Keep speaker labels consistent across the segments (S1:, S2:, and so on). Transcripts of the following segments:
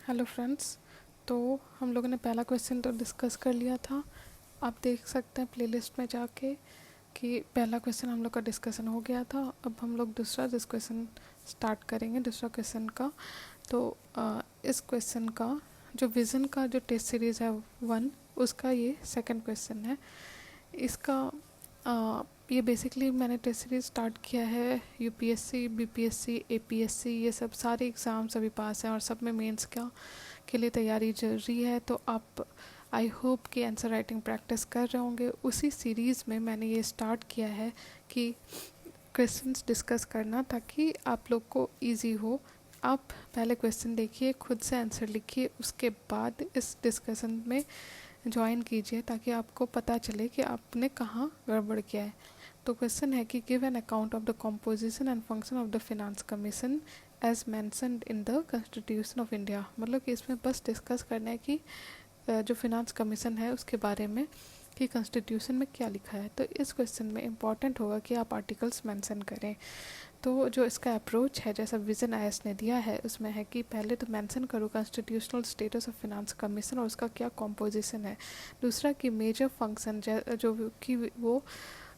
S1: Hello friends. तो हम लोगों ने पहला क्वेश्चन तो डिस्कस कर लिया था। आप देख सकते हैं प्लेलिस्ट में जाके कि पहला क्वेश्चन हम लोग का डिस्कशन हो गया था। अब हम लोग दूसरा डिस्कशन स्टार्ट करेंगे दूसरा क्वेश्चन का। तो इस क्वेश्चन का जो विज़न का जो टेस्ट सीरीज़ है 1, उसका ये सेकंड क्वेश्चन है। इसका ये बेसिकली मैंने टेस्ट सीरीज स्टार्ट किया है। यूपीएससी, बीपीएससी, एपीएससी, ये सब सारे एग्ज़ाम्स अभी पास हैं और सब में मेंस के लिए तैयारी चल रही है। तो आप आई होप कि आंसर राइटिंग प्रैक्टिस कर रहे होंगे। उसी सीरीज़ में मैंने ये स्टार्ट किया है कि क्वेश्चंस डिस्कस करना ताकि आप लोग को इजी हो। आप पहले क्वेश्चन देखिए, खुद से आंसर लिखिए, उसके बाद इस डिस्कशन में ज्वाइन कीजिए ताकि आपको पता चले कि आपने कहाँ गड़बड़ किया है। तो क्वेश्चन है कि give an account of the composition and function of the finance commission as mentioned in the constitution of India. मतलब कि इसमें बस डिस्कस करना है कि जो फिनेंस कमीशन है उसके बारे में कि कॉन्स्टिट्यूशन में क्या लिखा है। तो इस क्वेश्चन में इम्पॉर्टेंट होगा कि आप आर्टिकल्स मेंशन करें। तो जो इसका अप्रोच है, जैसा विजन आईएएस ने दिया है, उसमें है कि पहले तो मेंशन करो constitutional status of finance commission और उसका क्या कॉम्पोजिशन है। दूसरा कि मेजर फंक्शन जो कि वो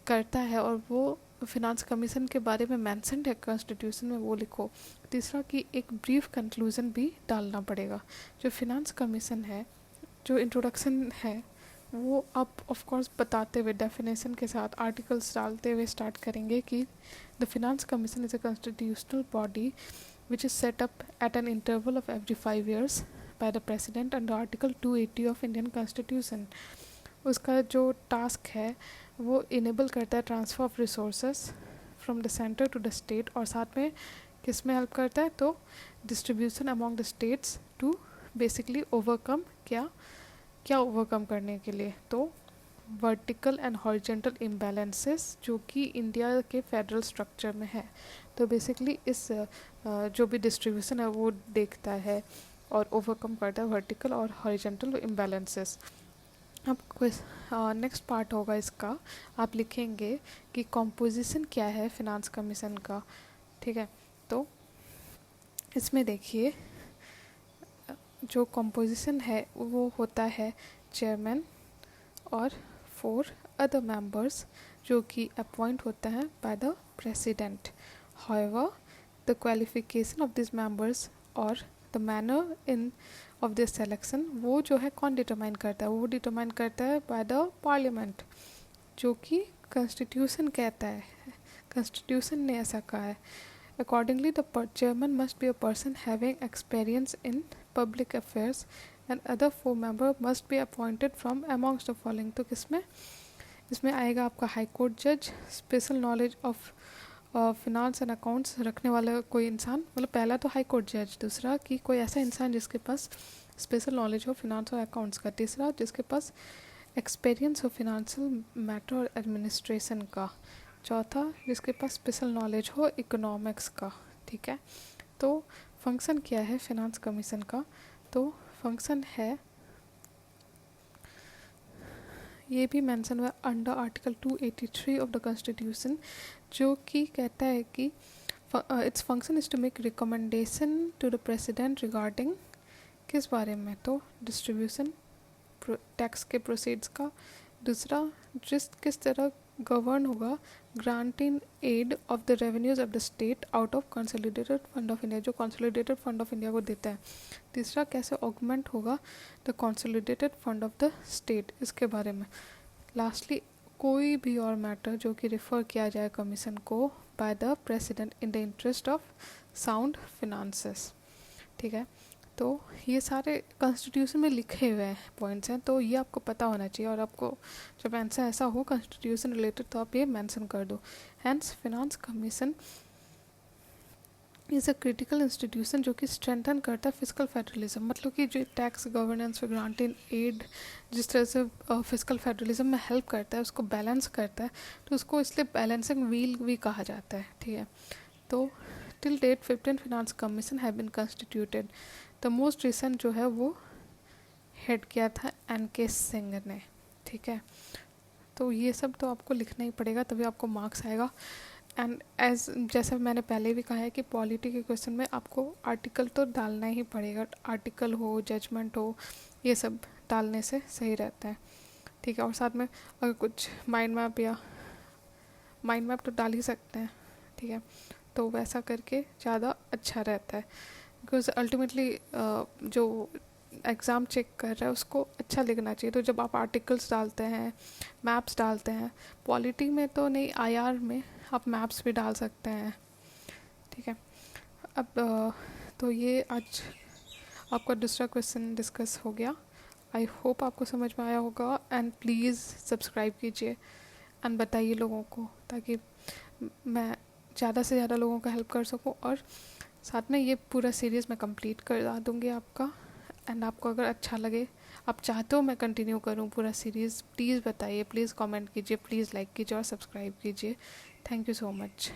S1: करता है और वो फिनेंस कमीशन के बारे में मेंशन है कॉन्स्टिट्यूशन में, वो लिखो। तीसरा कि एक ब्रीफ कंक्लूजन भी डालना पड़ेगा। जो फिनेंस कमीशन है, जो इंट्रोडक्शन है, वो आप ऑफ कोर्स बताते हुए डेफिनेशन के साथ आर्टिकल्स डालते हुए स्टार्ट करेंगे कि the finance commission is a constitutional body which is set up at an interval of every 5 years by the president under article 280 of Indian Constitution। उसका जो टास्क है वो इनेबल करता है transfer of resources from the centre to the state, और साथ में किस में हेल्प करता है, तो distribution among the states to basically overcome क्या ओवरकम करने के लिए, तो वर्टिकल एंड हॉरिजेंटल इम्बैलेंसेस जो कि इंडिया के फेडरल स्ट्रक्चर में है। तो बेसिकली इस जो भी डिस्ट्रीब्यूशन है वो देखता है और ओवरकम करता है वर्टिकल और हॉरिजेंटल इम्बैलेंसेस। अब नेक्स्ट पार्ट होगा इसका, आप लिखेंगे कि कॉम्पोजिशन क्या है फिनेंस कमीशन का। ठीक है, तो इसमें देखिए जो कॉम्पोजिशन है वो होता है चेयरमैन और 4 अदर मेंबर्स जो कि अपॉइंट होता है bye the president. However, the qualification of these members और the manner in of their selection वो जो है कौन डिटरमाइन करता है, वो डिटरमाइन करता है बाय द पार्लियामेंट, जो कि कॉन्स्टिट्यूशन कहता है, कॉन्स्टिट्यूशन ने ऐसा कहा है। Accordingly, the chairman must be a person having experience in public affairs and other 4 members must be appointed from amongst the following। तो किसमें इसमें आएगा आपका हाई कोर्ट जज, special knowledge of finance and accounts रखने वाला कोई इंसान, मतलब पहला तो हाई कोर्ट जज, दूसरा कि कोई ऐसा इंसान जिसके पास स्पेशल नॉलेज हो फिनांस और अकाउंट्स का, तीसरा जिसके पास एक्सपीरियंस हो फिनेंशियल मैटर और एडमिनिस्ट्रेशन का, चौथा जिसके पास स्पेशल नॉलेज हो इकोनॉमिक्स का। ठीक है, तो फंक्शन क्या है फिनेंस कमीशन का, तो फंक्शन है ये भी मेंशन हुआ under article 283 of the constitution, जो कि कहता है कि its function is to make recommendation to the president regarding किस बारे में, तो डिस्ट्रीब्यूशन टैक्स के प्रोसीड्स का, दूसरा किस तरह गवर्न होगा granting aid of the revenues of the state out of consolidated fund of India, जो कंसोलिडेटेड फंड ऑफ इंडिया को देता है, तीसरा कैसे ऑगमेंट होगा the consolidated fund of the state, इसके बारे में, लास्टली कोई भी और मैटर जो कि रेफ़र किया जाए कमीशन को by the president in the interest of sound finances. ठीक है, तो ये सारे कॉन्स्टिट्यूशन में लिखे हुए पॉइंट्स हैं, तो ये आपको पता होना चाहिए, और आपको जब आंसर ऐसा हो कॉन्स्टिट्यूशन रिलेटेड तो आप ये मेंशन कर दो। Hence finance commission is a critical institution जो कि स्ट्रेंथन करता है फिजिकल फेडरलिज्म, मतलब कि जो tax governance grant in aid जिस तरह से फिजिकल फेडरलिज्म में हेल्प करता है, उसको बैलेंस करता है, तो उसको इसलिए बैलेंसिंग व्हील भी कहा जाता है। ठीक है, तो till date 15 finance commission have been constituted. The most recent जो है वो हेड किया था NK सिंह ने। ठीक है, तो ये सब तो आपको लिखना ही पड़ेगा तभी आपको मार्क्स आएगा। एंड एज जैसे मैंने पहले भी कहा है कि पॉलिटी के क्वेश्चन में आपको आर्टिकल तो डालना ही पड़ेगा, आर्टिकल हो, जजमेंट हो, ये सब डालने से सही रहता है, ठीक है। और साथ में अगर कुछ माइंड मैप तो डाल ही सकते हैं, ठीक है। तो वैसा करके ज़्यादा अच्छा रहता है, बिकॉज अल्टीमेटली जो एग्ज़ाम चेक कर रहा है उसको अच्छा लिखना चाहिए। तो जब आप आर्टिकल्स डालते हैं, मैप्स डालते हैं, पॉलिटी में तो नहीं, आईआर में आप मैप्स भी डाल सकते हैं, ठीक है। अब तो ये आज आपका दूसरा क्वेश्चन डिस्कस हो गया। आई होप आपको समझ में आया होगा, एंड प्लीज़ सब्सक्राइब कीजिए एंड बताइए लोगों को, ताकि मैं ज़्यादा से ज़्यादा लोगों का हेल्प कर सकूं। और साथ में ये पूरा सीरीज़ मैं कंप्लीट करवा दूँगी आपका। एंड आपको अगर अच्छा लगे, आप चाहते हो मैं कंटिन्यू करूँ पूरा सीरीज़, प्लीज़ बताइए, प्लीज़ कमेंट कीजिए, प्लीज़ लाइक कीजिए और सब्सक्राइब कीजिए। Thank you so much.